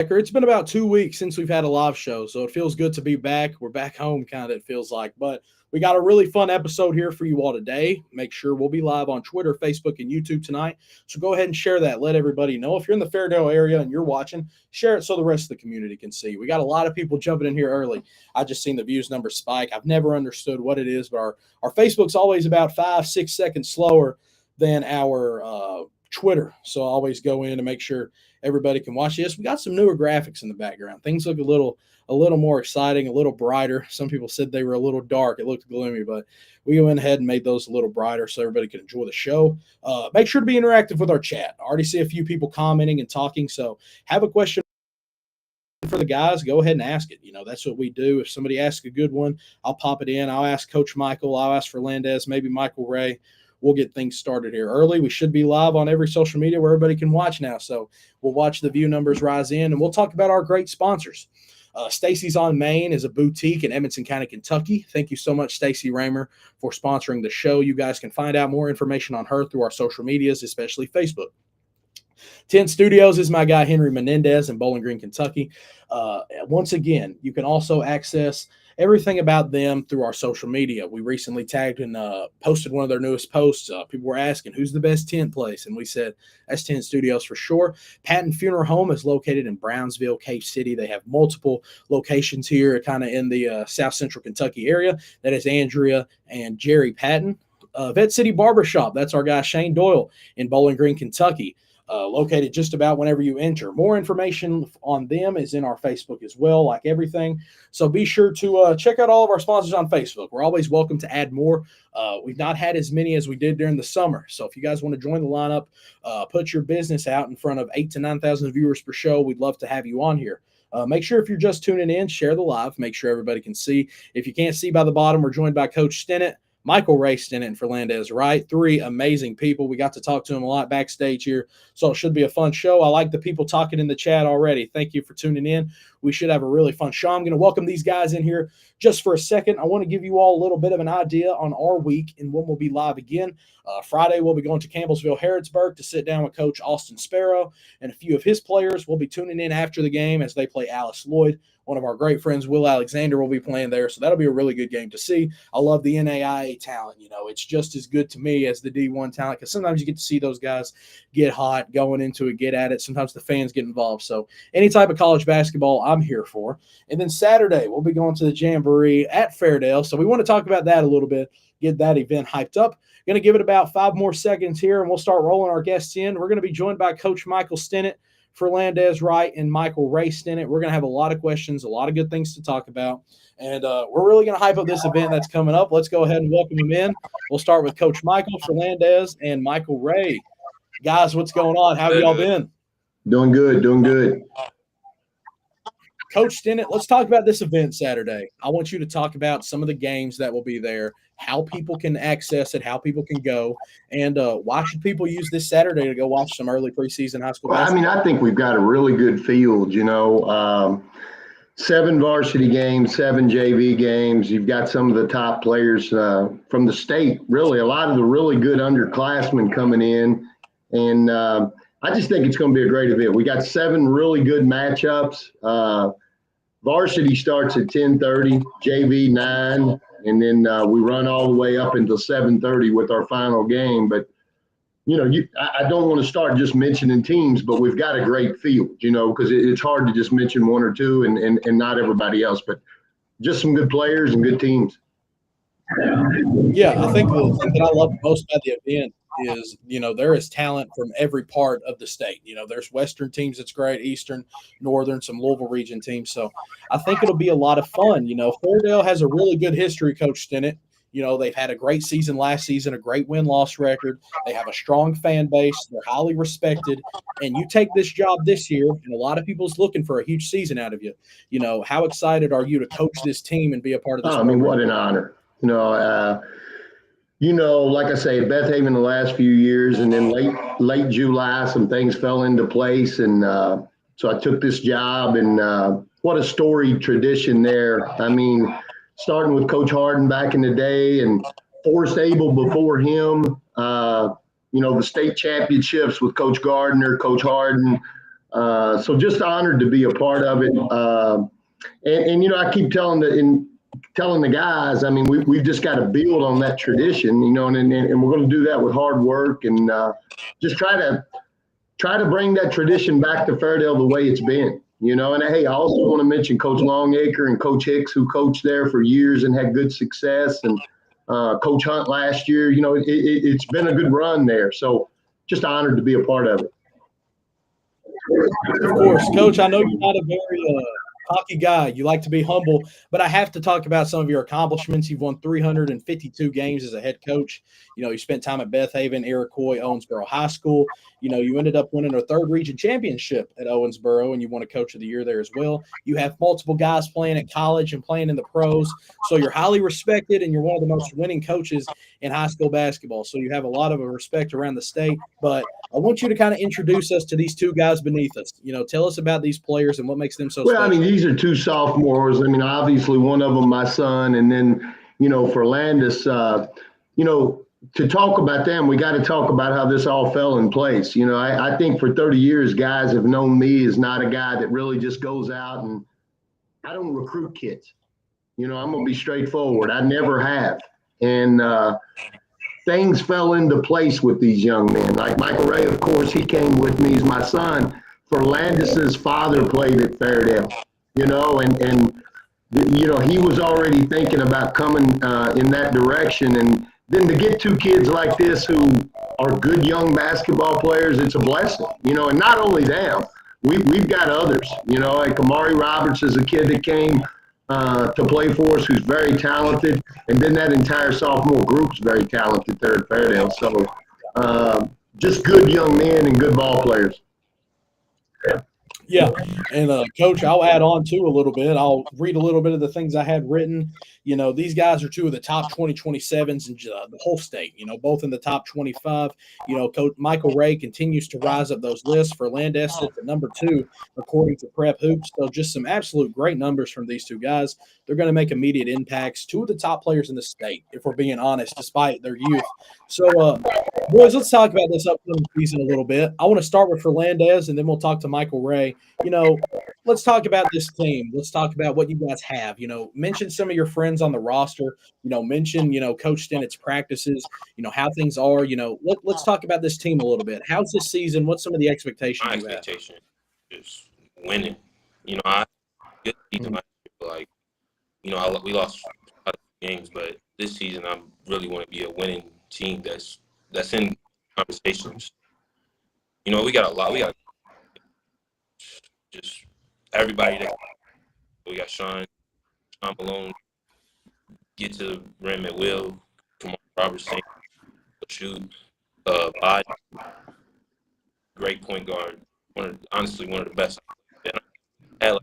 It's been about 2 weeks since we've had a live show, so it feels good to be back. We're back home, kind of, it feels like. But we got a really fun episode here for you all today. Make sure we'll be live on Twitter, Facebook, and YouTube tonight. So go ahead and share that. Let everybody know. If you're in the Fairdale area and you're watching, share it so the rest of the community can see. We got a lot of people jumping in here early. I just seen the views number spike. I've never understood what it is, but our Facebook's always about 5-6 seconds slower than our Twitter. So I always go in to make sure everybody can watch this. We got some newer graphics in the background. Things look a little more exciting, a little brighter. Some people said they were a little dark. It looked gloomy, but we went ahead and made those a little brighter so everybody can enjoy the show. Make sure to be interactive with our chat. I already see a few people commenting and talking, so have a question for the guys, go ahead and ask it. That's what we do. If somebody asks a good one, I'll pop it in. I'll ask Coach Michael. I'll ask Ferlandas, maybe Michael Ray. We'll get things started here early. We should be live on every social media where everybody can watch now. So we'll watch the view numbers rise in, and we'll talk about our great sponsors. Stacy's on Main is a boutique in Edmonson County, Kentucky. Thank you so much, Stacy Raymer, for sponsoring the show. You guys can find out more information on her through our social medias, especially Facebook. Tent Studios is my guy Henry Menendez in Bowling Green, Kentucky. Once again, you can also access everything about them through our social media. We recently tagged and posted one of their newest posts. People were asking, who's the best tent place? And we said, that's Tent Studios for sure. Patton Funeral Home is located in Brownsville, Cave City. They have multiple locations here, kind of in the South Central Kentucky area. That is Andrea and Jerry Patton. Vet City Barbershop, that's our guy Shane Doyle in Bowling Green, Kentucky. Located just about whenever you enter. More information on them is in our Facebook as well, like everything. So be sure to check out all of our sponsors on Facebook. We're always welcome to add more. We've not had as many as we did during the summer. So if you guys want to join the lineup, put your business out in front of 8,000 to 9,000 viewers per show. We'd love to have you on here. Make sure if you're just tuning in, share the live. Make sure everybody can see. If you can't see by the bottom, we're joined by Coach Stinnett, Michael Ray, Stinnett, and Ferlandas Wright. Three amazing people. We got to talk to them a lot backstage here, so it should be a fun show. I like the people talking in the chat already. Thank you for tuning in. We should have a really fun show. I'm going to welcome these guys in here just for a second. I want to give you all a little bit of an idea on our week and when we'll be live again. Friday, we'll be going to Campbellsville, Harrodsburg to sit down with Coach Austin Sparrow and a few of his players. We'll be tuning in after the game as they play Alice Lloyd. One of our great friends, Will Alexander, will be playing there, so that'll be a really good game to see. I love the NAIA talent. It's just as good to me as the D1 talent because sometimes you get to see those guys get hot, going into it, get at it. Sometimes the fans get involved. So any type of college basketball, I'm here for. And then Saturday, we'll be going to the Jamboree at Fairdale, so we want to talk about that a little bit, get that event hyped up. Going to give it about 5 more seconds here, and we'll start rolling our guests in. We're going to be joined by Coach Michael Stinnett, Ferlandas Wright, and Michael Ray Stinnett. We're going to have a lot of questions, a lot of good things to talk about, and we're really going to hype up this event that's coming up. Let's go ahead and welcome them in. We'll start with Coach Michael, Ferlandas, and Michael Ray. Guys, what's going on? How have y'all been? Doing good, doing good. Coach Stinnett, let's talk about this event Saturday. I want you to talk about some of the games that will be there, how people can access it, how people can go, and why should people use this Saturday to go watch some early preseason high school basketball? I think we've got a really good field, 7 varsity games, 7 JV games. You've got some of the top players from the state, really, a lot of the really good underclassmen coming in, and I just think it's going to be a great event. We got 7 really good matchups. Varsity starts at 10:30, JV 9, and then we run all the way up until 7:30 with our final game. But, I don't want to start just mentioning teams, but we've got a great field, because it's hard to just mention 1 or 2 and not everybody else. But just some good players and good teams. Yeah, I think the thing that I love most about the event is, there is talent from every part of the state. There's Western teams that's great, Eastern, Northern, some Louisville region teams. So I think it'll be a lot of fun. Fairdale has a really good history, Coach Stinnett. They've had a great season last season, a great win-loss record. They have a strong fan base. They're highly respected. And you take this job this year, and a lot of people's looking for a huge season out of you. How excited are you to coach this team and be a part of this program? What an honor. Like I say, Beth Haven the last few years, and then late July, some things fell into place. And so I took this job, and what a storied tradition there. Starting with Coach Harden back in the day and Forrest Abel before him, the state championships with Coach Gardner, Coach Harden, So just honored to be a part of it. And I keep telling the guys, I mean, we've just got to build on that tradition, and we're going to do that with hard work and just try to bring that tradition back to Fairdale the way it's been, And hey, I also want to mention Coach Longacre and Coach Hicks, who coached there for years and had good success, and Coach Hunt last year. It's been a good run there. So just honored to be a part of it. Of course, Coach, I know you're not a very cocky guy. You like to be humble, but I have to talk about some of your accomplishments. You've won 352 games as a head coach. You spent time at Beth Haven, Iroquois, Owensboro High School. You ended up winning a third region championship at Owensboro, and you won a coach of the year there as well. You have multiple guys playing at college and playing in the pros. So you're highly respected, and you're one of the most winning coaches in high school basketball. So you have a lot of respect around the state. But I want you to kind of introduce us to these two guys beneath us. Tell us about these players and what makes them so special. I mean, these are two sophomores. I mean, obviously one of them my son, and then, Ferlandas, to talk about them, we got to talk about how this all fell in place. I think for 30 years, guys have known me as not a guy that really just goes out and I don't recruit kids. I'm going to be straightforward. I never have. And things fell into place with these young men. Like Michael Ray, of course, he came with me as my son. Ferlandas's father played at Fairdale, and he was already thinking about coming in that direction. And then to get two kids like this who are good young basketball players, it's a blessing, and not only them, we've got others, like Amari Roberts is a kid that came to play for us who's very talented. And then that entire sophomore group's very talented there at Fairdale. So just good young men and good ball players. Yeah. And Coach, I'll add on too a little bit. I'll read a little bit of the things I had written. These guys are two of the top 2027s in the whole state, both in the top 25. Coach Michael Ray continues to rise up those lists. Ferlandas sits at number 2, according to Prep Hoops. So just some absolute great numbers from these two guys. They're going to make immediate impacts. Two of the top players in the state, if we're being honest, despite their youth. So, boys, let's talk about this upcoming season a little bit. I want to start with Ferlandas, and then we'll talk to Michael Ray. Let's talk about this team. Let's talk about what you guys have. Mention some of your friends on the roster. Mention, Coach Stinnett's practices, how things are. Let's talk about this team a little bit. How's this season? What's some of the expectations My you have? expectation is winning. I good season last year, like, we lost a lot of games, but this season I really want to be a winning team that's in conversations. We got a lot. We got just everybody that we got Sean Malone get to the rim at will. Come on, Robertson shoot. Body, great point guard. Honestly one of the best. And I had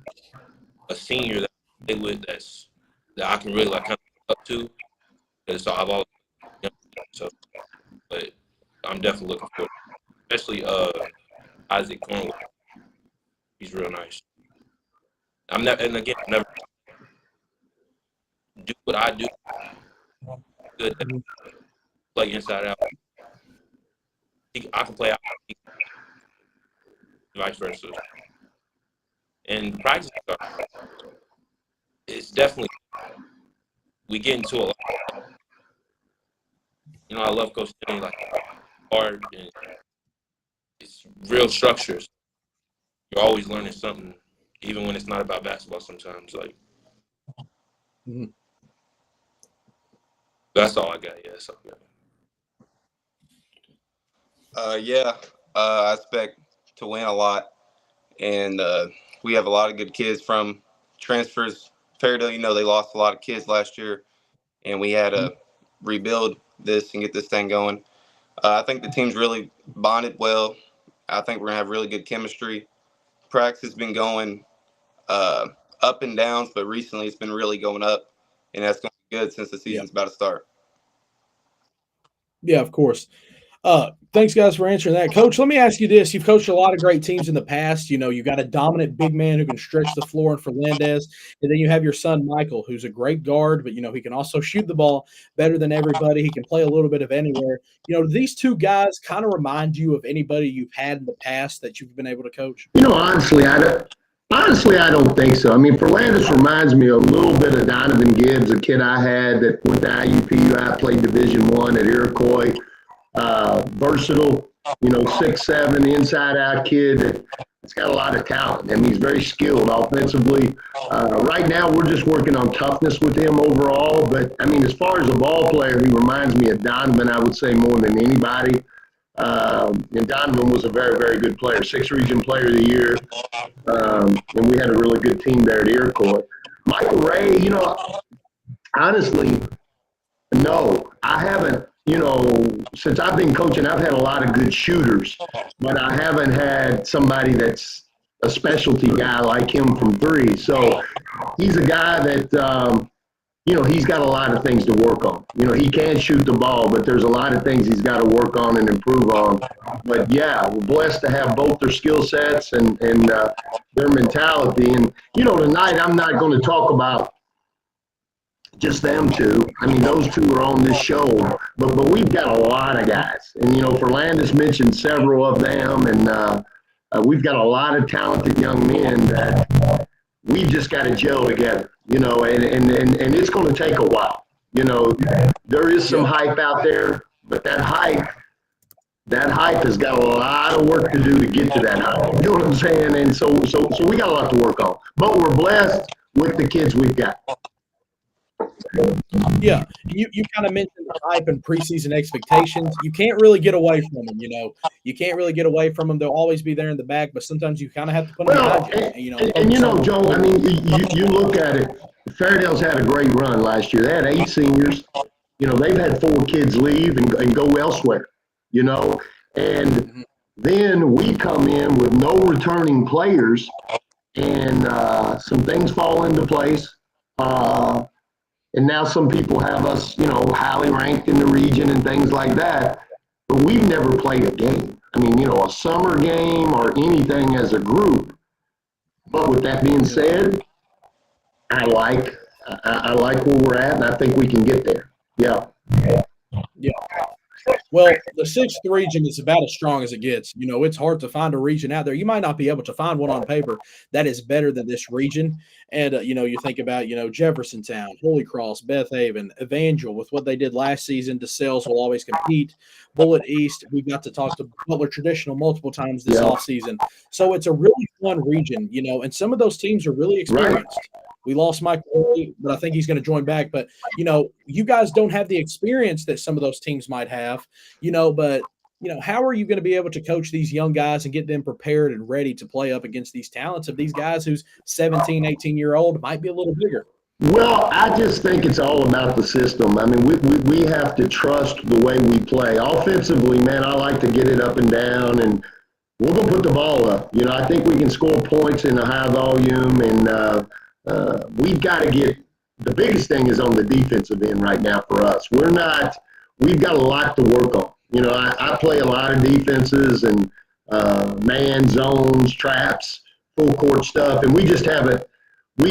a senior that I play with that I can really kind of look up to. So I've always but I'm definitely looking forward, especially Isaac Cornwell. He's real nice. I'm never do what I do. Good, play inside out. I can play out, vice versa. And practice, it's definitely we get into a lot. I love Coach Stinnett, like hard and it's real structures. You're always learning something, even when it's not about basketball sometimes. That's all I got. Yeah, that's all I got. I expect to win a lot. And we have a lot of good kids from transfers. Fairdale, they lost a lot of kids last year. And we had to rebuild this and get this thing going. I think the team's really bonded well. I think we're going to have really good chemistry. Practice has been going up and downs, but recently it's been really going up, and that's going to be good since the season's about to start. Yeah, of course. Thanks, guys, for answering that. Coach, let me ask you this. You've coached a lot of great teams in the past. You've got a dominant big man who can stretch the floor in Ferlandas. And then you have your son, Michael, who's a great guard, but, he can also shoot the ball better than everybody. He can play a little bit of anywhere. These two guys kind of remind you of anybody you've had in the past that you've been able to coach? Honestly, I don't think so. I mean, Ferlandas reminds me a little bit of Donovan Gibbs, a kid I had that went to IUPU. I played Division I at Iroquois. Versatile, 6'7", inside-out kid that's got a lot of talent. I mean, he's very skilled offensively. Right now, we're just working on toughness with him overall. But, I mean, as far as a ball player, he reminds me of Donovan, I would say, more than anybody. And Donovan was a very, very good player, 6th Region Player of the Year. And we had a really good team there at Iroquois. Michael Ray, honestly, no, I haven't. Since I've been coaching, I've had a lot of good shooters, but I haven't had somebody that's a specialty guy like him from three. So he's a guy that, he's got a lot of things to work on. He can shoot the ball, but there's a lot of things he's got to work on and improve on. But, yeah, we're blessed to have both their skill sets and their mentality. And, tonight I'm not going to talk about just them two. I mean, those two are on this show, but we've got a lot of guys. And, Ferlandas mentioned several of them, and we've got a lot of talented young men that we just got to gel together, and it's going to take a while. There is some hype out there, but that hype has got a lot of work to do to get to that hype. You know what I'm saying? And so we got a lot to work on. But we're blessed with the kids we've got. Yeah, you kind of mentioned the hype and preseason expectations. You can't really get away from them, You can't really get away from them. They'll always be there in the back, but sometimes you kind of have to put them behind you. Joe, I mean, you look at it, Fairdale's had a great run last year. They had 8 seniors. They've had 4 kids leave and go elsewhere, And then we come in with no returning players, and some things fall into place. And now some people have us, highly ranked in the region and things like that. But we've never played a game. I mean, a summer game or anything as a group. But with that being said, I like where we're at, and I think we can get there. Yeah. Yeah. Well, the 6th region is about as strong as it gets. It's hard to find a region out there. You might not be able to find one on paper that is better than this region. And, you think about, Jeffersontown, Holy Cross, Beth Haven, Evangel, with what they did last season. DeSales will always compete. Bullitt East, we got to talk to Butler Traditional multiple times this offseason. So it's a really fun region, and some of those teams are really experienced. Right. We lost Mike Early, but I think he's going to join back. But, you guys don't have the experience that some of those teams might have, but, how are you going to be able to coach these young guys and get them prepared and ready to play up against these talents of these guys who's 17, 18-year-old might be a little bigger? Well, I just think it's all about the system. I mean, we have to trust the way we play. Offensively, man, I like to get it up and down, and we're going to put the ball up. I think we can score points in a high volume, and we've got to get – the biggest thing is on the defensive end right now for us. We've got a lot to work on. I play a lot of defenses and man zones, traps, full court stuff, and we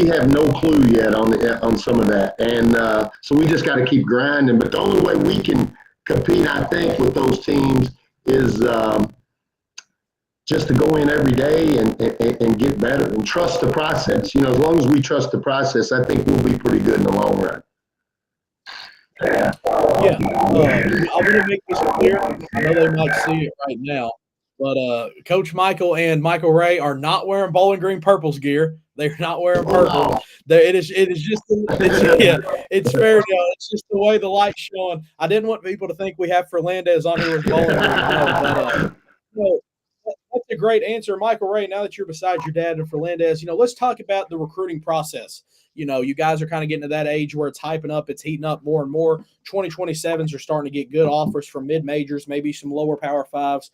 have no clue yet on some of that. And so we just got to keep grinding. But the only way we can compete, I think, with those teams is just to go in every day and get better and trust the process. As long as we trust the process, I think we'll be pretty good in the long run. Yeah. I want to make this clear. I know they might see it right now, but Coach Michael and Michael Ray are not wearing Bowling Green Purple's gear. They're not wearing purple. It is just it's fair. It's just the way the light's showing. I didn't want people to think we have Ferlandas on here with Bowling Green. No, that's a great answer, Michael Ray. Now that you're beside your dad and Ferlandas, let's talk about the recruiting process. You guys are kind of getting to that age where it's hyping up, it's heating up more and more. 2027s are starting to get good offers from mid-majors, maybe some lower Power Fives.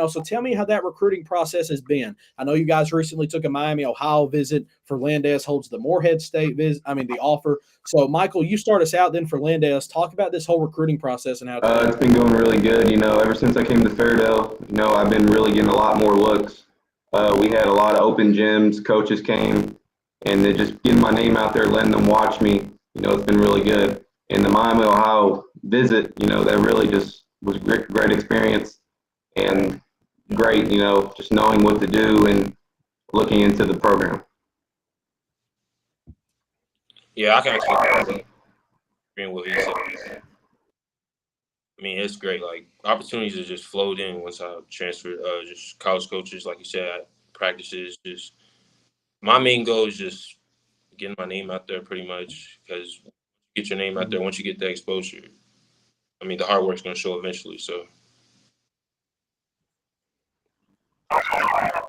So tell me how that recruiting process has been. I know you guys recently took a Miami, Ohio visit. Ferlandas holds the Morehead State the offer. So, Michael, you start us out then. Ferlandas, talk about this whole recruiting process and how it's been going really good. Ever since I came to Fairdale, I've been really getting a lot more looks. We had a lot of open gyms. Coaches came, and they're just getting my name out there, letting them watch me. It's been really good. And the Miami, Ohio visit, that really just was great experience and great, just knowing what to do and looking into the program. Yeah, I can actually agree with what he said. It's great. Like, opportunities have just flowed in once I transferred. Just college coaches, like you said, practices. Just my main goal is just getting my name out there, pretty much, because you get your name out there, once you get that exposure, the hard work's going to show eventually. So.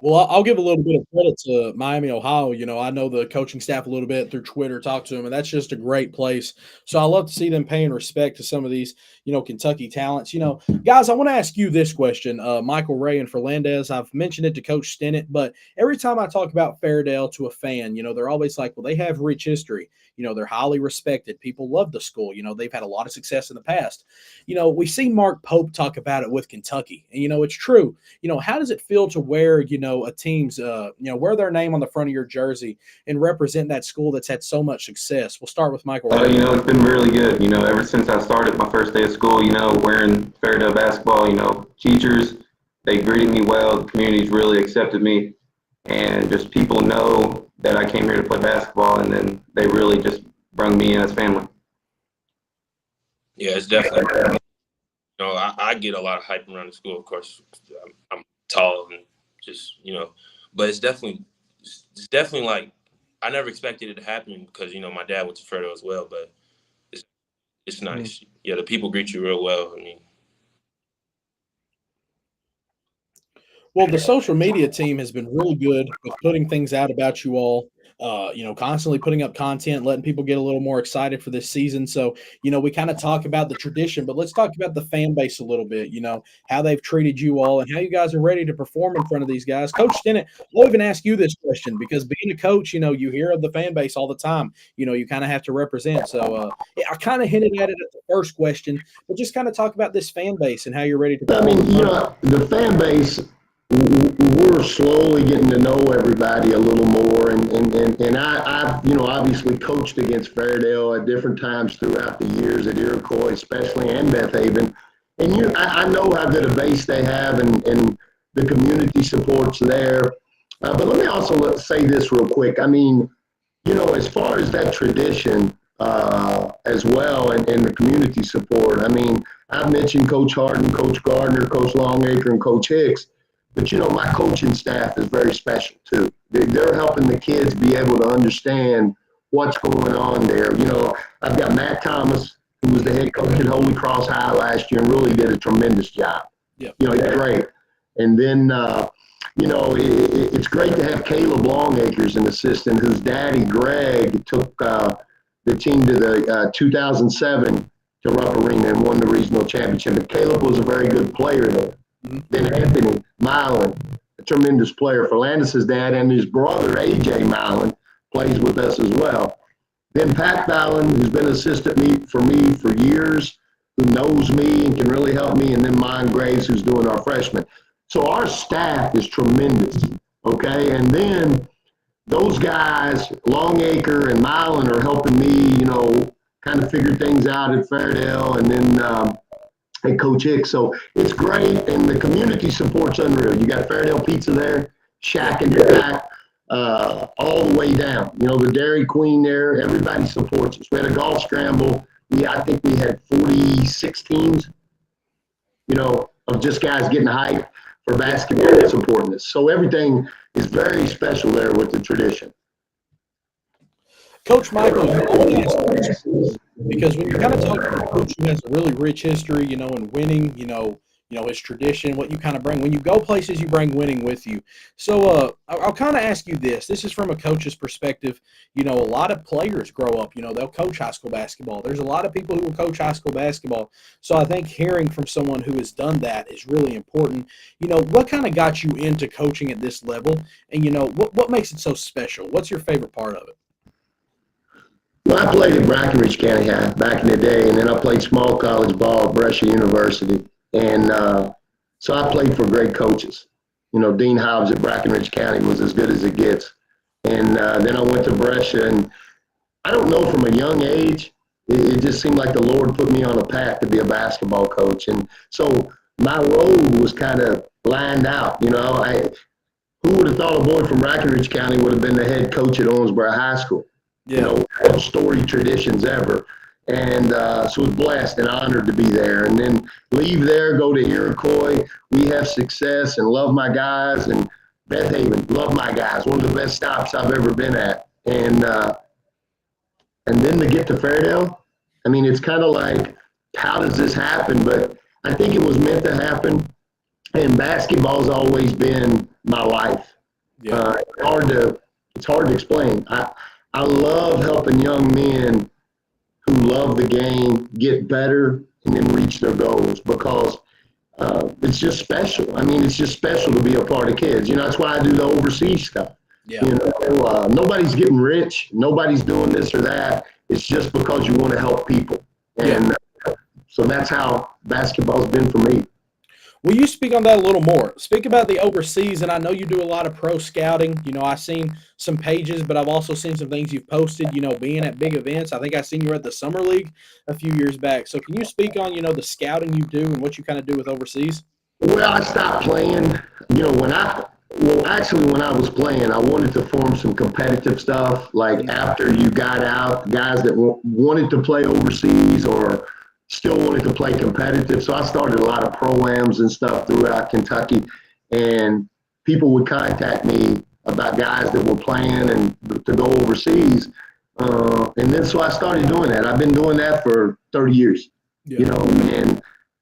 Well, I'll give a little bit of credit to Miami, Ohio. I know the coaching staff a little bit through Twitter, talk to them, and that's just a great place. So I love to see them paying respect to some of these, Kentucky talents. Guys, I want to ask you this question, Michael Ray and Ferlandas. I've mentioned it to Coach Stinnett, but every time I talk about Fairdale to a fan, they're always like, well, they have rich history. They're highly respected. People love the school. They've had a lot of success in the past. We see Mark Pope talk about it with Kentucky, and, it's true. How does it feel to wear, a team's, wear their name on the front of your jersey and represent that school that's had so much success? We'll start with Michael. It's been really good. Ever since I started my first day of school, wearing Fairdale basketball, teachers, they greeted me well. The community's really accepted me, and just people know that I came here to play basketball, and then they really just brought me in as family. Yeah, it's definitely. I get a lot of hype around the school. Of course, I'm tall and just but it's definitely like I never expected it to happen because my dad went to Fairdale as well. But it's nice. Mm-hmm. Yeah, the people greet you real well. Well, the social media team has been really good with putting things out about you all, constantly putting up content, letting people get a little more excited for this season. So, we kind of talk about the tradition, but let's talk about the fan base a little bit, how they've treated you all and how you guys are ready to perform in front of these guys. Coach Stinnett, I'll even ask you this question because being a coach, you hear of the fan base all the time. You kind of have to represent. So, I kind of hinted at it at the first question, but just kind of talk about this fan base and how you're ready to perform. The fan base – we're slowly getting to know everybody a little more, and I've obviously coached against Fairdale at different times throughout the years at Iroquois, especially, and Beth Haven, and I know how good a base they have, and the community support's there. But let me also say this real quick. As far as that tradition as well, and the community support. I've mentioned Coach Harden, Coach Gardner, Coach Longacre, and Coach Hicks. But, my coaching staff is very special, too. They're helping the kids be able to understand what's going on there. I've got Matt Thomas, who was the head coach at Holy Cross High last year and really did a tremendous job. Yep. He's great. And then, it's great to have Caleb Longacre, an assistant, whose daddy, Greg, took the team to the 2007 to Rupp Arena and won the regional championship. And Caleb was a very good player there. Then Anthony Milan, a tremendous player. Ferlandas' dad and his brother, A.J. Milan, plays with us as well. Then Pat Fallon, who's been assistant for me for years, who knows me and can really help me. And then Mine Graves, who's doing our freshman. So our staff is tremendous, okay? And then those guys, Longacre and Milan, are helping me, kind of figure things out at Fairdale. And then and Coach Hicks. So it's great, and the community support's unreal. You got Fairdale Pizza there, Shack in the back, all the way down. The Dairy Queen there, everybody supports us. We had a golf scramble. I think we had 46 teams, of just guys getting hyped for basketball and supporting us. So everything is very special there with the tradition. Coach Michael, because when you kind of talk about a coach who has a really rich history, in winning, his tradition, what you kind of bring. When you go places, you bring winning with you. So I'll kind of ask you this. This is from a coach's perspective. A lot of players grow up, they'll coach high school basketball. There's a lot of people who will coach high school basketball. So I think hearing from someone who has done that is really important. What kind of got you into coaching at this level? And, what makes it so special? What's your favorite part of it? Well, I played at Brackenridge County High back in the day, and then I played small college ball at Brescia University. And so I played for great coaches. Dean Hobbs at Brackenridge County was as good as it gets. And then I went to Brescia, and I don't know, from a young age, it just seemed like the Lord put me on a path to be a basketball coach. And so my road was kind of lined out. Who would have thought a boy from Brackenridge County would have been the head coach at Owensboro High School? Yeah. No storied traditions ever. And so I was blessed and honored to be there. And then leave there, go to Iroquois. We have success and love my guys. And Beth Haven, love my guys. One of the best stops I've ever been at. And then to get to Fairdale, I mean, it's kind of like, how does this happen? But I think it was meant to happen. And basketball's always been my life. Yeah. It's hard to explain. I love helping young men who love the game get better and then reach their goals, because it's just special. I mean, it's just special to be a part of kids. That's why I do the overseas stuff. Yeah. Nobody's getting rich. Nobody's doing this or that. It's just because you want to help people. And so that's how basketball's been for me. Will you speak on that a little more? Speak about the overseas, and I know you do a lot of pro scouting. I've seen some pages, but I've also seen some things you've posted, being at big events. I think I've seen you at the Summer League a few years back. So can you speak on, the scouting you do and what you kind of do with overseas? Well, I stopped playing, when I was playing, I wanted to form some competitive stuff. Like after you got out, guys that wanted to play overseas or still wanted to play competitive. So I started a lot of pro-ams and stuff throughout Kentucky, and people would contact me about guys that were playing and to go overseas. And then so I started doing that. I've been doing that for 30 years, and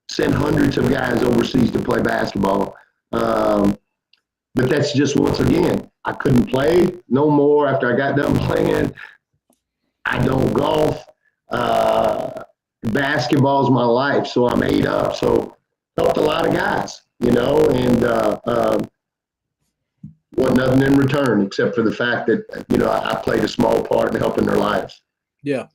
sent hundreds of guys overseas to play basketball. But that's just, once again, I couldn't play no more after I got done playing. I don't golf. Basketball's my life, so I'm ate up. So helped a lot of guys, and want nothing in return except for the fact that, I played a small part in helping their lives. Yeah.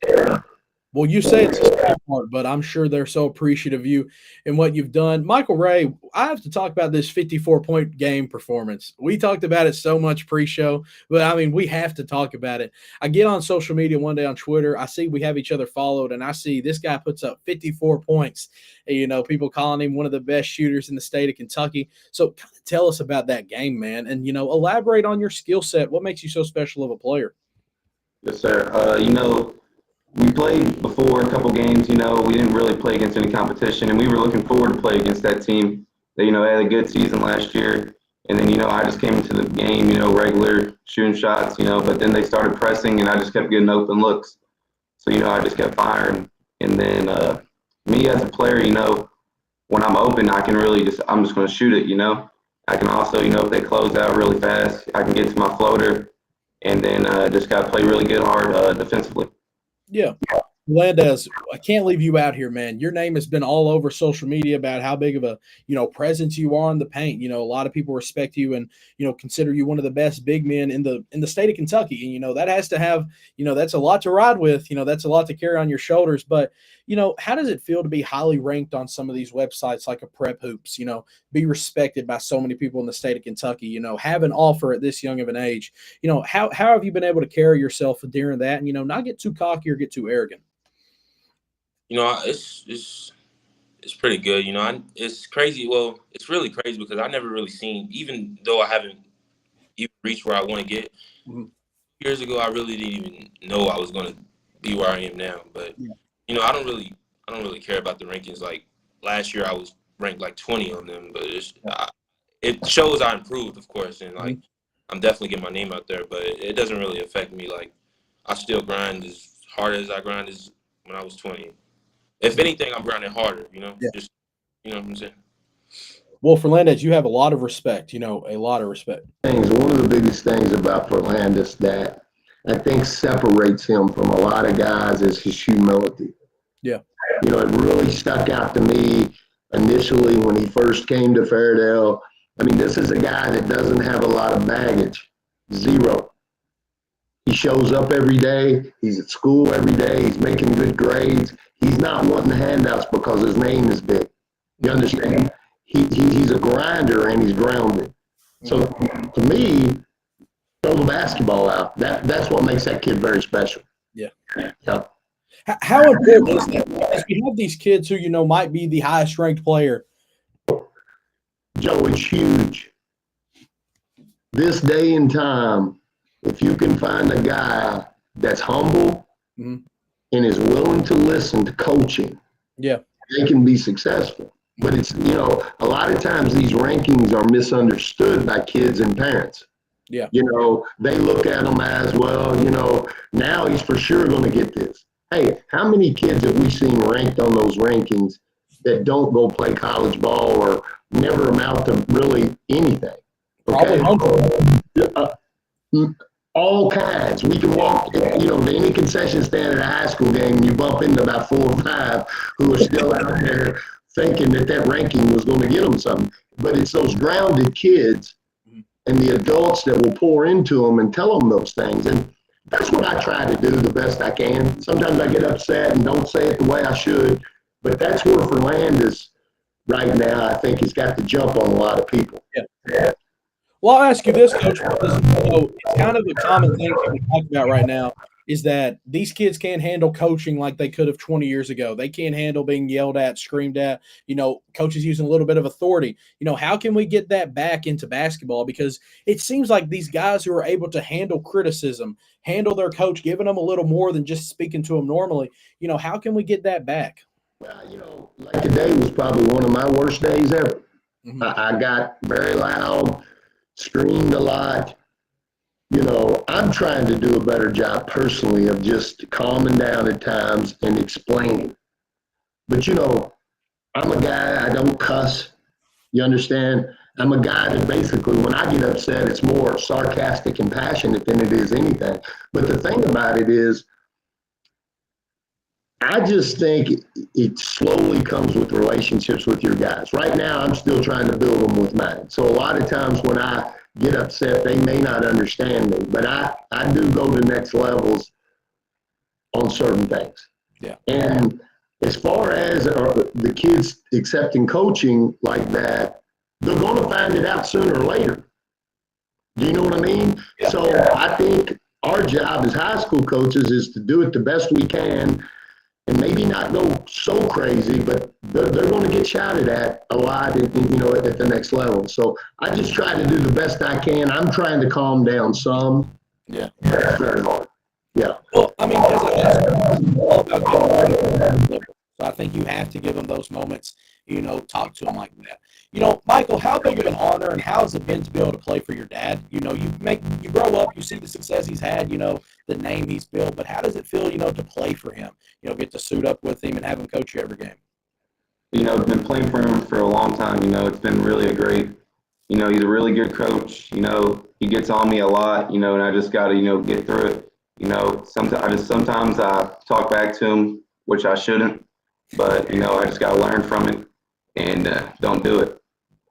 Well, you say it's a small part, but I'm sure they're so appreciative of you and what you've done. Michael Ray, I have to talk about this 54-point game performance. We talked about it so much pre-show, but, I mean, we have to talk about it. I get on social media one day on Twitter. I see we have each other followed, and I see this guy puts up 54 points. People calling him one of the best shooters in the state of Kentucky. So kind of tell us about that game, man, and, elaborate on your skill set. What makes you so special of a player? Yes, sir. We played before a couple games. We didn't really play against any competition, and we were looking forward to play against that team. They, had a good season last year, and then, I just came into the game, regular shooting shots, but then they started pressing, and I just kept getting open looks. So, I just kept firing. And then me as a player, when I'm open, I can really I'm just going to shoot it, I can also, if they close out really fast, I can get to my floater, and then just got to play really good hard defensively. Yeah. Ferlandas, I can't leave you out here, man. Your name has been all over social media about how big of a, presence you are in the paint. A lot of people respect you and, consider you one of the best big men in the state of Kentucky. And, that has to have, that's a lot to ride with. That's a lot to carry on your shoulders. But, how does it feel to be highly ranked on some of these websites like a Prep Hoops, be respected by so many people in the state of Kentucky, have an offer at this young of an age? How have you been able to carry yourself during that and, not get too cocky or get too arrogant? It's pretty good. It's crazy. Well, it's really crazy because I never really seen, even though I haven't even reached where I want to get. Mm-hmm. Years ago, I really didn't even know I was going to be where I am now. But I don't really care about the rankings. Like last year, I was ranked like 20 on them, but it shows I improved, of course, and like I'm definitely getting my name out there. But it doesn't really affect me. Like I still grind as hard as I grind as when I was 20. If anything, I'm grinding harder, just, what I'm saying? Well, Ferlandas, you have a lot of respect, a lot of respect. One of the biggest things about Ferlandas that I think separates him from a lot of guys is his humility. Yeah. It really stuck out to me initially when he first came to Fairdale. I mean, this is a guy that doesn't have a lot of baggage. Zero. He shows up every day. He's at school every day. He's making good grades. He's not wanting handouts because his name is big. You understand? He's a grinder and he's grounded. So to me, throw the basketball out. That's what makes that kid very special. Yeah. Yeah. How important is that? Because we have these kids who, might be the highest ranked player. Joe, it's huge. This day and time, if you can find a guy that's humble and is willing to listen to coaching, yeah, they can be successful. But it's, a lot of times these rankings are misunderstood by kids and parents. Yeah. They look at them as, well, now he's for sure going to get this. Hey, how many kids have we seen ranked on those rankings that don't go play college ball or never amount to really anything? Okay. All kinds. We can walk, to any concession stand at a high school game, and you bump into about 4 or 5 who are still out there thinking that ranking was going to get them something. But it's those grounded kids and the adults that will pour into them and tell them those things. And that's what I try to do the best I can. Sometimes I get upset and don't say it the way I should, but that's where Ferlandas right now, I think, has got the jump on a lot of people. Yeah. Well, I'll ask you this, Coach, because it's kind of a common thing that we talk about right now is that these kids can't handle coaching like they could have 20 years ago. They can't handle being yelled at, screamed at, coaches using a little bit of authority. How can we get that back into basketball? Because it seems like these guys who are able to handle criticism, handle their coach, giving them a little more than just speaking to them normally, how can we get that back? Well, like today was probably one of my worst days ever. I got very loud, screamed a lot. I'm trying to do a better job personally of just calming down at times and explaining. But, I'm a guy, I don't cuss. You understand? I'm a guy that basically, when I get upset, it's more sarcastic and passionate than it is anything. But the thing about it is, I just think it slowly comes with relationships with your guys. Right now, I'm still trying to build them with mine. So a lot of times when I get upset, they may not understand me, but I do go to next levels on certain things. Yeah. And as far as the kids accepting coaching like that, they're going to find it out sooner or later. Do you know what I mean? Yeah. So I think our job as high school coaches is to do it the best we can and maybe not go so crazy, but they're going to get shouted at a lot, at the next level. So I just try to do the best I can. I'm trying to calm down some. Yeah. That's very hard. Yeah. Well, I mean, it's all about getting so I think you have to give them those moments, talk to them like that. Michael, how big of an honor and how has it been to be able to play for your dad? You grow up, you see the success he's had, the name he's built, but how does it feel, to play for him? Get to suit up with him and have him coach you every game. I've been playing for him for a long time. It's been really a great, he's a really good coach. He gets on me a lot, and I just got to, get through it. Sometimes I talk back to him, which I shouldn't, but, I just got to learn from it and don't do it.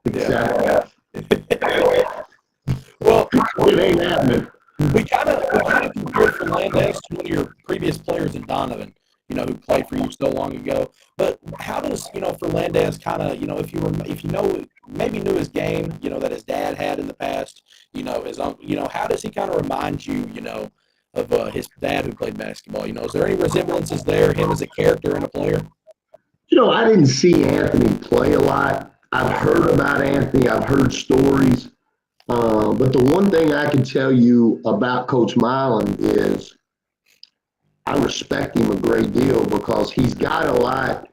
Exactly. Well, it ain't happening. We kind of compared Ferlandas to one of your previous players in Donovan, who played for you so long ago. But how does, Ferlandas kind of, if you maybe knew his game, that his dad had in the past, his how does he kind of remind you, of his dad who played basketball? Is there any resemblances there, him as a character and a player? I didn't see Anthony play a lot. I've heard about Anthony. I've heard stories. But the one thing I can tell you about Coach Milan is I respect him a great deal because he's got a lot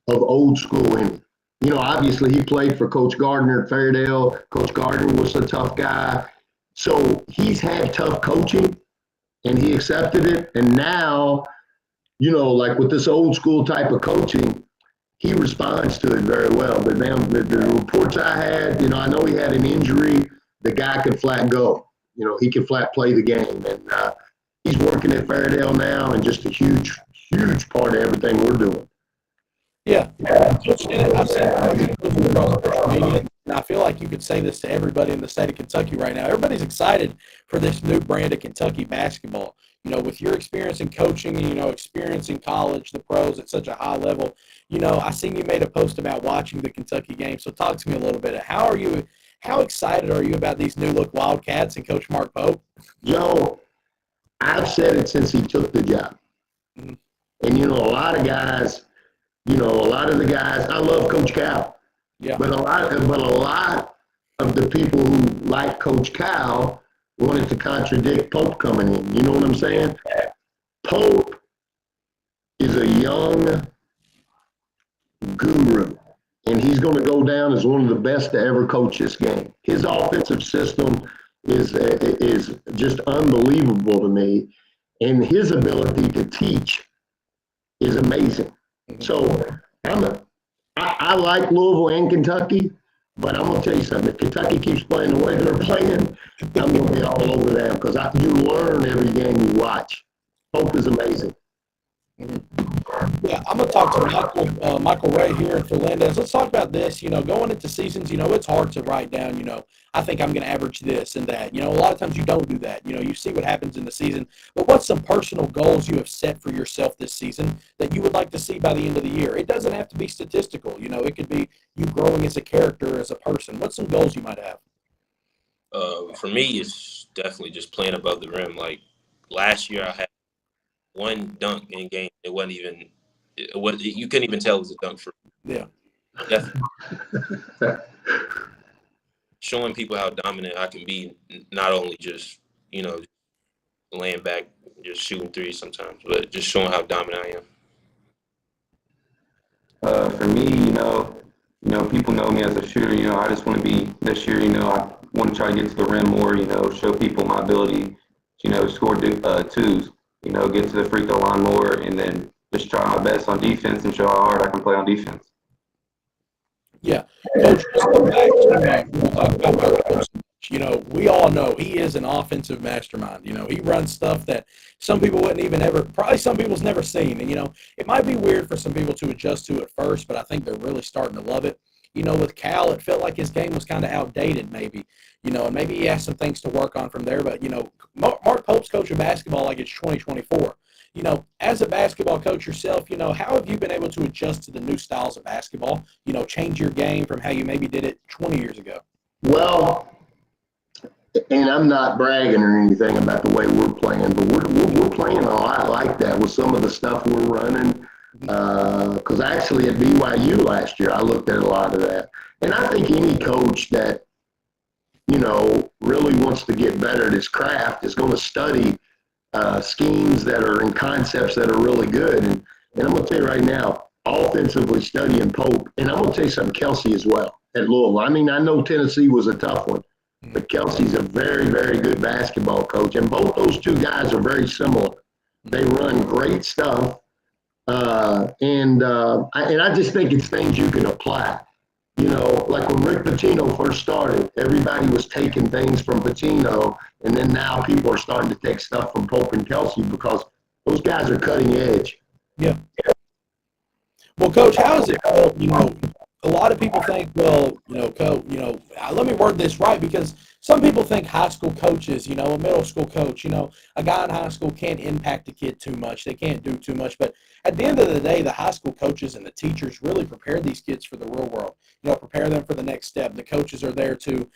of old school in him. Obviously he played for Coach Gardner at Fairdale. Coach Gardner was a tough guy. So he's had tough coaching and he accepted it. And now, like with this old school type of coaching, he responds to it very well. But now the reports I had, I know he had an injury. The guy could flat go. He can flat play the game. And he's working at Fairdale now and just a huge, huge part of everything we're doing. Yeah. Coach Stinnett, I've seen coaches across social media, and I feel like you could say this to everybody in the state of Kentucky right now. Everybody's excited for this new brand of Kentucky basketball. With your experience in coaching, experience in college, the pros at such a high level, I seen you made a post about watching the Kentucky game. So talk to me a little bit. How excited are you about these new look Wildcats and Coach Mark Pope? Joe, I've said it since he took the job. Mhm. And, a lot of guys, a lot of the guys, I love Coach Cal. Yeah. But a lot of the people who like Coach Cal wanted to contradict Pope coming in. You know what I'm saying? Pope is a young guru, and he's going to go down as one of the best to ever coach this game. His offensive system is just unbelievable to me, and his ability to teach is amazing. So I like Louisville and Kentucky, but I'm going to tell you something. If Kentucky keeps playing the way they're playing, I'm going to be all over them because you learn every game you watch. Pope is amazing. Yeah, I'm going to talk to Michael Ray here in Ferlandas. Let's talk about this. Going into seasons, it's hard to write down, I think I'm going to average this and that. A lot of times you don't do that. You see what happens in the season. But what's some personal goals you have set for yourself this season that you would like to see by the end of the year? It doesn't have to be statistical. It could be you growing as a character, as a person. What's some goals you might have? For me, it's definitely just playing above the rim. Like last year, I had one dunk in game. It wasn't even. You couldn't even tell it was a dunk for me. Yeah. Definitely. Showing people how dominant I can be, not only just laying back, just shooting threes sometimes, but just showing how dominant I am. For me, people know me as a shooter. I just want to be this year. I want to try to get to the rim more. Show people my ability. Score twos. Get to the free throw line more, and then just try my best on defense and show how hard I can play on defense. Yeah. Coach, just go back to we talk about Mark Pope so much. We all know he is an offensive mastermind. He runs stuff that some people wouldn't even probably some people's never seen. And, it might be weird for some people to adjust to at first, but I think they're really starting to love it. With Cal, it felt like his game was kind of outdated maybe, and maybe he has some things to work on from there. But, Mark Pope's coaching basketball like it's 2024. As a basketball coach yourself, how have you been able to adjust to the new styles of basketball, change your game from how you maybe did it 20 years ago? Well, and I'm not bragging or anything about the way we're playing, but we're playing a lot like that with some of the stuff we're running. Because actually at BYU last year, I looked at a lot of that. And I think any coach that, really wants to get better at his craft is going to study schemes that are and concepts that are really good. And I'm going to tell you right now, offensively studying Pope, and I'm going to tell you something, Kelsey as well at Louisville. I mean, I know Tennessee was a tough one, but Kelsey's a very, very good basketball coach. And both those two guys are very similar. They run great stuff. And I just think it's things you can apply. Like when Rick Pitino first started, everybody was taking things from Pitino, and then now people are starting to take stuff from Pope and Kelsey because those guys are cutting edge. Yeah. Well, Coach, how is it felt? A lot of people think, well, Coach, let me word this right, because some people think high school coaches, a middle school coach, a guy in high school can't impact a kid too much. They can't do too much. But at the end of the day, the high school coaches and the teachers really prepare these kids for the real world, prepare them for the next step. The coaches are there to,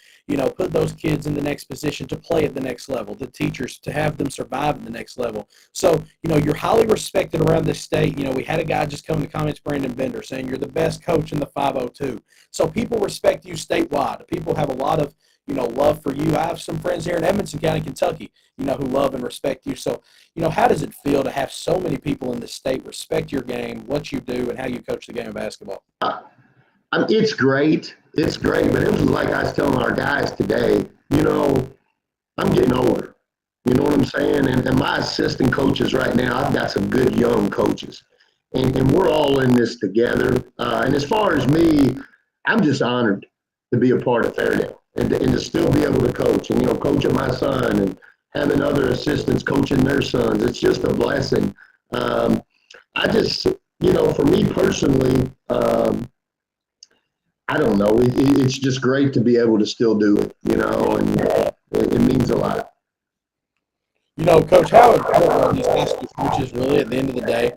put those kids in the next position to play at the next level, the teachers to have them survive at the next level. So, you're highly respected around this state. We had a guy just come in the comments, Brandon Bender, saying you're the best coach in the 502. So people respect you statewide. People have a lot of, love for you. I have some friends here in Edmonson County, Kentucky, who love and respect you. So, how does it feel to have so many people in the state respect your game, what you do, and how you coach the game of basketball? It's great. It's great. But it was like I was telling our guys today, I'm getting older. You know what I'm saying? And my assistant coaches right now, I've got some good young coaches. and we're all in this together. And as far as me, I'm just honored to be a part of Fairdale and to still be able to coach and, coaching my son and having other assistants coaching their sons. It's just a blessing. I just, for me personally, I don't know. It's just great to be able to still do it, and it means a lot. Coach, how important are these high school coaches really at the end of the day?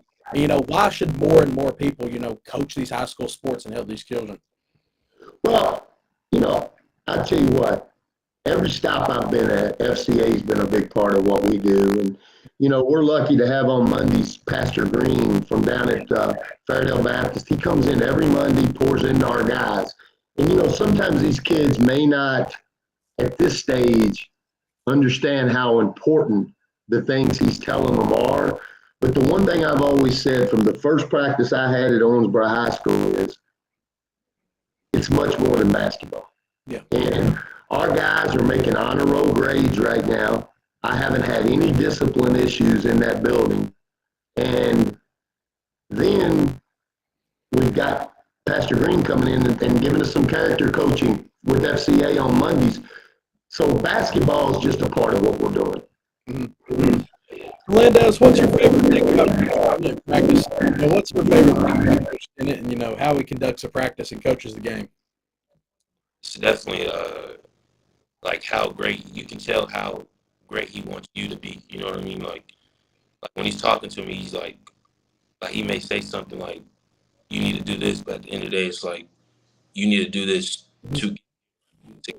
Why should more and more people, coach these high school sports and help these children? Well, I tell you what, every stop I've been at, FCA has been a big part of what we do. And, we're lucky to have on Mondays Pastor Green from down at Fairdale Baptist. He comes in every Monday, pours into our guys. And, sometimes these kids may not, at this stage, understand how important the things he's telling them are. But the one thing I've always said from the first practice I had at Owensboro High School is it's much more than basketball. Yeah. And our guys are making honor roll grades right now. I haven't had any discipline issues in that building. And then we've got Pastor Green coming in and giving us some character coaching with FCA on Mondays. So basketball is just a part of what we're doing. Mm-hmm. Ferlandas, what's your favorite thing about practice? What's your favorite thing about Coach Stinnett and, how he conducts a practice and coaches the game? It's definitely like how great you can tell how great he wants you to be. You know what I mean? Like when he's talking to me, he's like he may say something like, "You need to do this," but at the end of the day, it's like you need to do this to get to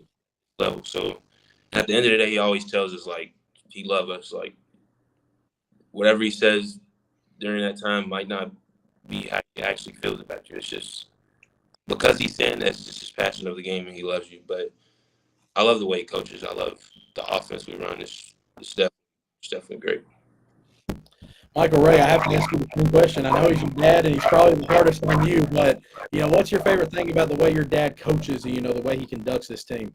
the level. So at the end of the day, he always tells us like he loves us. Like whatever he says during that time might not be how he actually feels about you. It's just because he's saying that's just his passion of the game and he loves you. But I love the way he coaches. I love the offense we run. It's definitely great. Michael Ray, I have to ask you the same question. I know he's your dad, and he's probably the hardest on you, but, what's your favorite thing about the way your dad coaches and, the way he conducts this team?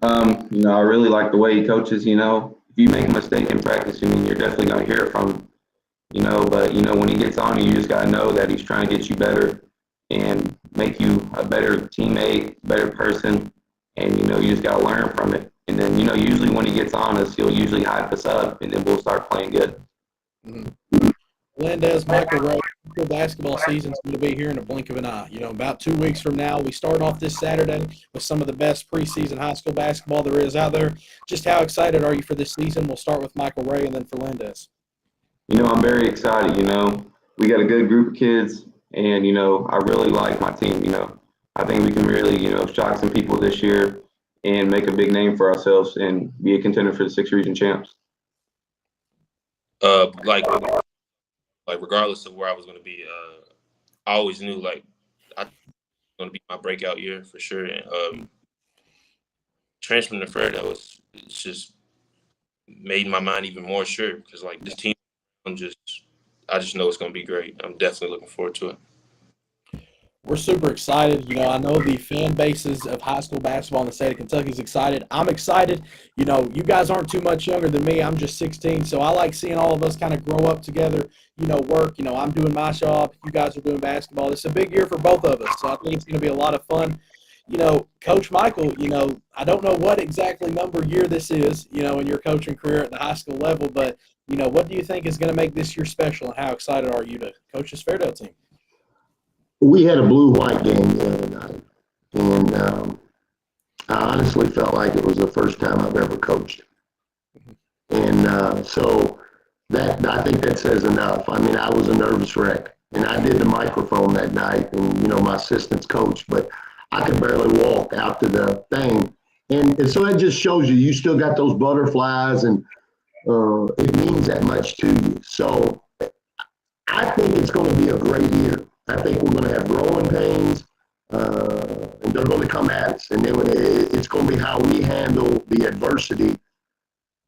I really like the way he coaches. If you make a mistake in practice, you're definitely going to hear it from him. But, when he gets on you just got to know that he's trying to get you better and make you a better teammate, better person. And, you just got to learn from it. And then, usually when he gets on us, he'll usually hype us up, and then we'll start playing good. Mm-hmm. Ferlandas, Michael Ray, the basketball season's going to be here in a blink of an eye. About 2 weeks from now, we start off this Saturday with some of the best preseason high school basketball there is out there. Just how excited are you for this season? We'll start with Michael Ray and then Ferlandas. I'm very excited. We got a good group of kids, and, I really like my team. I think we can really, shock some people this year and make a big name for ourselves and be a contender for the 6 region champs. Like regardless of where I was going to be, I always knew like I was going to be my breakout year for sure. And transferring to Fairdale it's just made my mind even more sure because like this team, I just know it's going to be great. I'm definitely looking forward to it. We're super excited. I know the fan bases of high school basketball in the state of Kentucky is excited. I'm excited. You guys aren't too much younger than me. I'm just 16, so I like seeing all of us kind of grow up together, work. I'm doing my job. You guys are doing basketball. It's a big year for both of us, so I think it's going to be a lot of fun. Coach Michael, I don't know what exactly number year this is, in your coaching career at the high school level, but, what do you think is going to make this year special, and how excited are you to coach this Fairdale team? We had a blue-white game the other night, and I honestly felt like it was the first time I've ever coached. And so that I think that says enough. I was a nervous wreck, and I did the microphone that night, and, my assistants coached, but I could barely walk out to the thing. And so that just shows you still got those butterflies, and it means that much to you. So I think it's going to be a great year. I think we're going to have growing pains, and they're going to come at us. And then it's going to be how we handle the adversity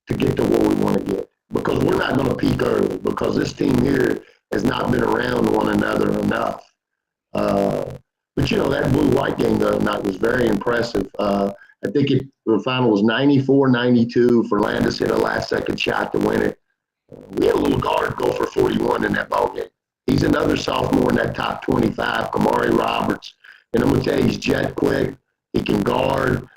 to get to where we want to get. Because we're not going to peak early, because this team here has not been around one another enough. But, that blue-white game the other night was very impressive. I think the final was 94-92. Ferlandas hit a last-second shot to win it. We had a little guard go for 41 in that ball game. He's another sophomore in that top 25, Kamari Roberts. And I'm going to tell you, he's jet quick. He can guard.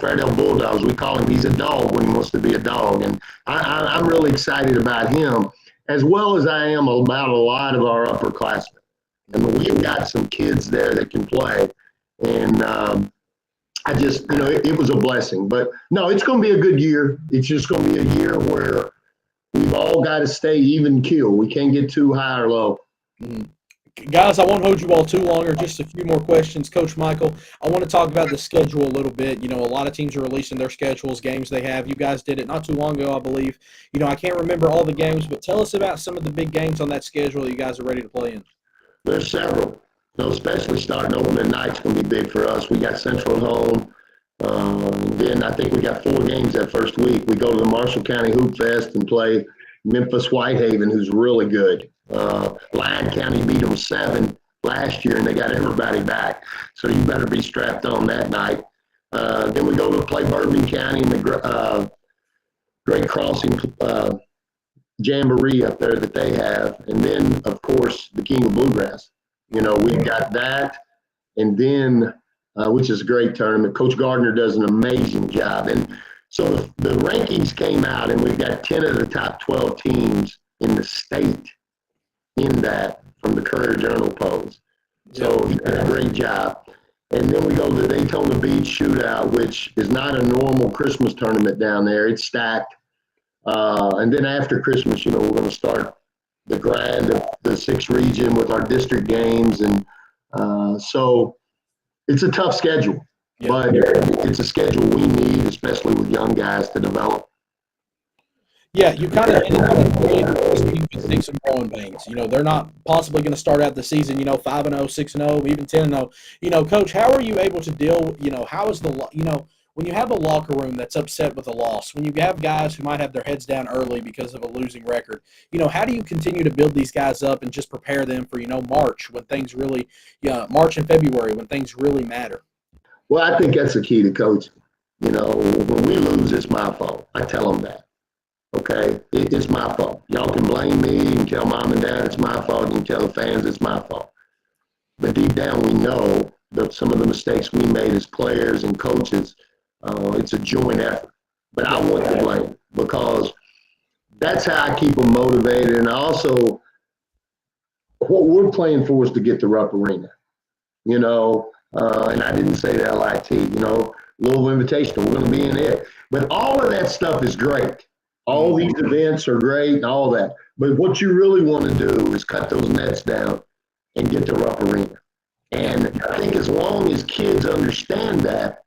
Fairdale Bulldogs, we call him, he's a dog when he wants to be a dog. And I'm really excited about him, as well as I am about a lot of our upperclassmen. I mean, we've got some kids there that can play. And it was a blessing. But, no, it's going to be a good year. It's just going to be a year where we've all got to stay even keel. We can't get too high or low. Mm. Guys, I won't hold you all too long, or just a few more questions. Coach Michael, I want to talk about the schedule a little bit. A lot of teams are releasing their schedules, games they have. You guys did it not too long ago, I believe. I can't remember all the games, but tell us about some of the big games on that schedule that you guys are ready to play in. There's several. Especially starting opening night's going to be big for us. We got Central at home. Then I think we got 4 games that first week. We go to the Marshall County Hoop Fest and play Memphis Whitehaven, who's really good. Lyon County beat them 7 last year, and they got everybody back. So you better be strapped on that night. Then we go to play Bourbon County in the Great Crossing Jamboree up there that they have. And then, of course, the King of Bluegrass. We've got that. And then, which is a great tournament. Coach Gardner does an amazing job. And so the rankings came out, and we've got 10 of the top 12 teams in the state in that from the Courier-Journal polls. So he did a great job. And then we go to the Daytona Beach Shootout, which is not a normal Christmas tournament down there. It's stacked. And then after Christmas, we're going to start the grind of the 6th region with our district games. And so it's a tough schedule, but it's a schedule we need, especially with young guys, to develop. Yeah, you kind of hinted at this team can take some growing pains. They're not possibly going to start out the season, 5-0, 6-0, even 10-0. Coach, how are you able to deal, how is when you have a locker room that's upset with a loss, when you have guys who might have their heads down early because of a losing record, how do you continue to build these guys up and just prepare them for, March when things really, March and February when things really matter? Well, I think that's the key to coaching. When we lose, it's my fault. I tell them that. Okay, it's my fault. Y'all can blame me. You can tell mom and dad it's my fault. You can tell the fans it's my fault. But deep down, we know that some of the mistakes we made as players and coaches, it's a joint effort. But I want to blame because that's how I keep them motivated. And also, what we're playing for is to get to Rupp Arena. And I didn't say that LIT. Louisville Invitational, we're going to be in it. But all of that stuff is great. All these events are great and all that. But what you really want to do is cut those nets down and get to Rupp Arena. And I think as long as kids understand that,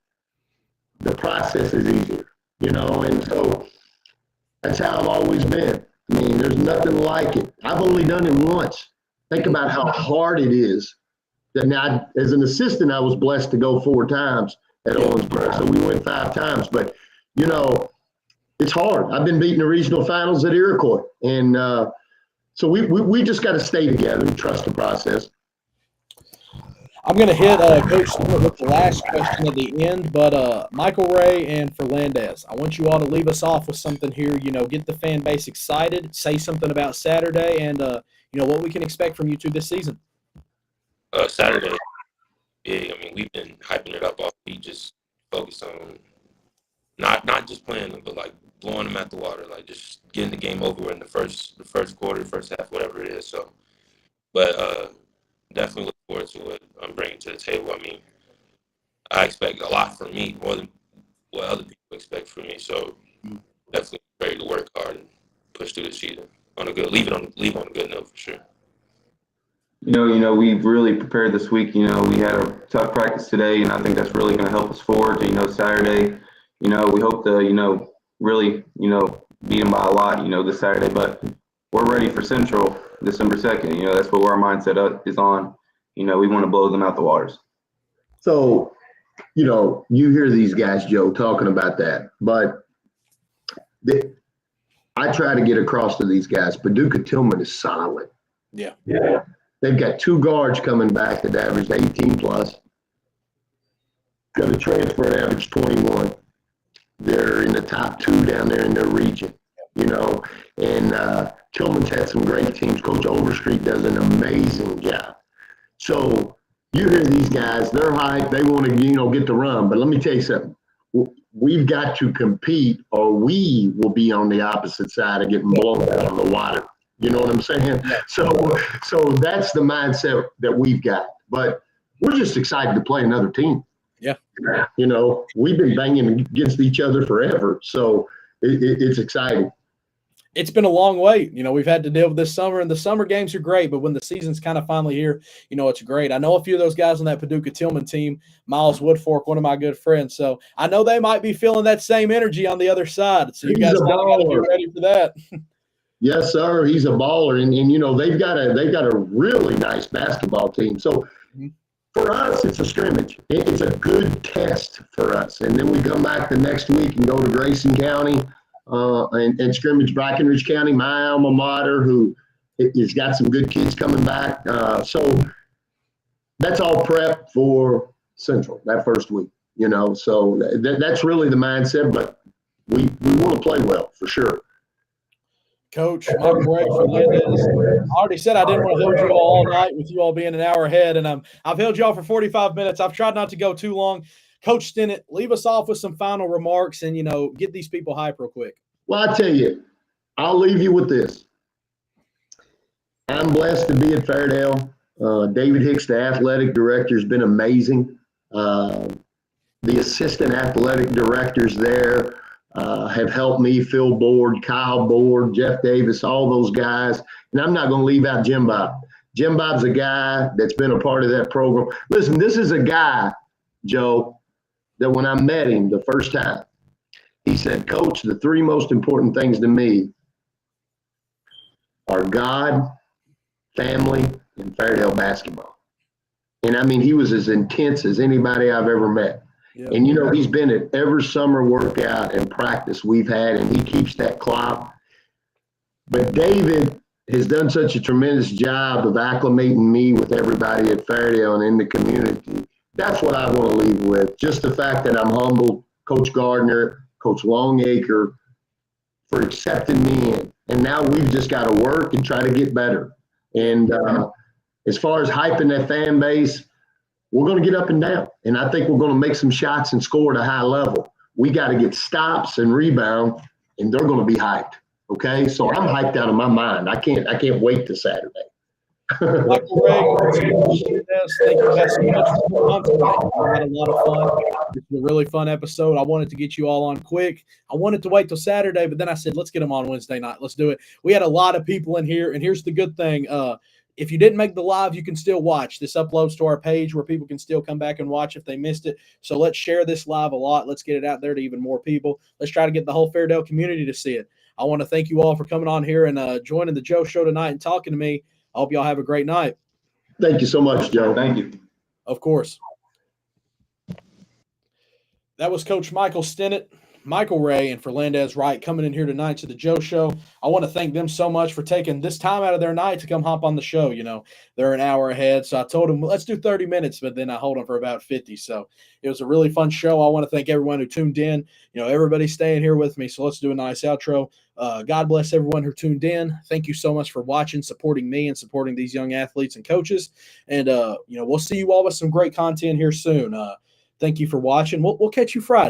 the process is easier, and so that's how I've always been. I mean, there's nothing like it. I've only done it once. Think about how hard it is. That now, as an assistant, I was blessed to go 4 times at Owensboro, so we went 5 times. But, it's hard. I've been beating the regional finals at Iroquois. And so we just got to stay together and trust the process. I'm going to hit Coach Stinnett with the last question at the end, but Michael Ray and Ferlandas, I want you all to leave us off with something here, get the fan base excited, say something about Saturday, and, what we can expect from you two this season. Saturday, big. I mean, we've been hyping it up. We just focused on not just playing them, but, blowing them at the water, just getting the game over in the first quarter, first half, whatever it is. So, but definitely look forward to what I'm bringing to the table. I mean, I expect a lot from me, more than what other people expect from me. So definitely ready to work hard and push through the season leave on a good note for sure. We've really prepared this week. We had a tough practice today, and I think that's really going to help us forward to, Saturday. We hope to, really, beat them by a lot, this Saturday. But we're ready for Central December 2nd. That's what our mindset is on. We want to blow them out the waters. So, you hear these guys, Joe, talking about that. But I try to get across to these guys. Paducah Tillman is solid. Yeah. They've got 2 guards coming back that averaged 18 plus. Got a transfer and average 21. They're in the top 2 down there in their region, and Tillman's had some great teams. Coach Overstreet does an amazing job. So you hear these guys, they're hyped, they want to, get the run. But let me tell you something. We've got to compete or we will be on the opposite side of getting blown out of the water. You know what I'm saying? So that's the mindset that we've got. But we're just excited to play another team. Yeah. We've been banging against each other forever. So it's exciting. It's been a long wait. We've had to deal with this summer, and the summer games are great, but when the season's kind of finally here, it's great. I know a few of those guys on that Paducah Tillman team, Miles Woodfork, one of my good friends. So I know they might be feeling that same energy on the other side. So you guys got to get ready for that. Yes, sir. He's a baller, and they've got a really nice basketball team. So for us, it's a scrimmage. It's a good test for us, and then we come back the next week and go to Grayson County. And scrimmage Breckinridge County, my alma mater, who has got some good kids coming back. So that's all prep for Central that first week, So that's really the mindset, but we want to play well for sure. Coach, Michael Wright, Ferlandas. I already said I didn't want to hold you all night with you all being an hour ahead, and I've held you all for 45 minutes. I've tried not to go too long. Coach Stinnett, leave us off with some final remarks and, get these people hype real quick. Well, I tell you, I'll leave you with this. I'm blessed to be at Fairdale. David Hicks, the athletic director, has been amazing. The assistant athletic directors there have helped me, Phil Board, Kyle Board, Jeff Davis, all those guys. And I'm not going to leave out Jim Bob. Jim Bob's a guy that's been a part of that program. Listen, this is a guy, Joe, that when I met him the first time, he said, Coach, the three most important things to me are God, family, and Fairdale basketball. And I mean, he was as intense as anybody I've ever met. Yep. And, he's been at every summer workout and practice we've had, and he keeps that clock. But David has done such a tremendous job of acclimating me with everybody at Fairdale and in the community. That's what I want to leave with. Just the fact that I'm humbled, Coach Gardner, Coach Longacre, for accepting me in. And now we've just got to work and try to get better. And as far as hyping that fan base, we're going to get up and down. And I think we're going to make some shots and score at a high level. We got to get stops and rebound, and they're going to be hyped. Okay? So I'm hyped out of my mind. I can't wait to Saturday. Michael Ray, thank you guys so much for coming on tonight. We had a lot of fun. It's a really fun episode. I wanted to get you all on quick. I wanted to wait till Saturday, but then I said, let's get them on Wednesday night. Let's do it. We had a lot of people in here, and here's the good thing. If you didn't make the live, you can still watch. This uploads to our page where people can still come back and watch if they missed it. So let's share this live a lot. Let's get it out there to even more people. Let's try to get the whole Fairdale community to see it. I want to thank you all for coming on here and joining the Joe Show tonight and talking to me. I hope y'all have a great night. Thank you so much, Joe. Thank you. Of course. That was Coach Michael Stinnett, Michael Ray, and Ferlandas Wright coming in here tonight to the Joe Show. I want to thank them so much for taking this time out of their night to come hop on the show. They're an hour ahead, so I told them, let's do 30 minutes, but then I hold them for about 50. So it was a really fun show. I want to thank everyone who tuned in. Everybody's staying here with me, so let's do a nice outro. God bless everyone who tuned in. Thank you so much for watching, supporting me, and supporting these young athletes and coaches. And, we'll see you all with some great content here soon. Thank you for watching. We'll catch you Friday.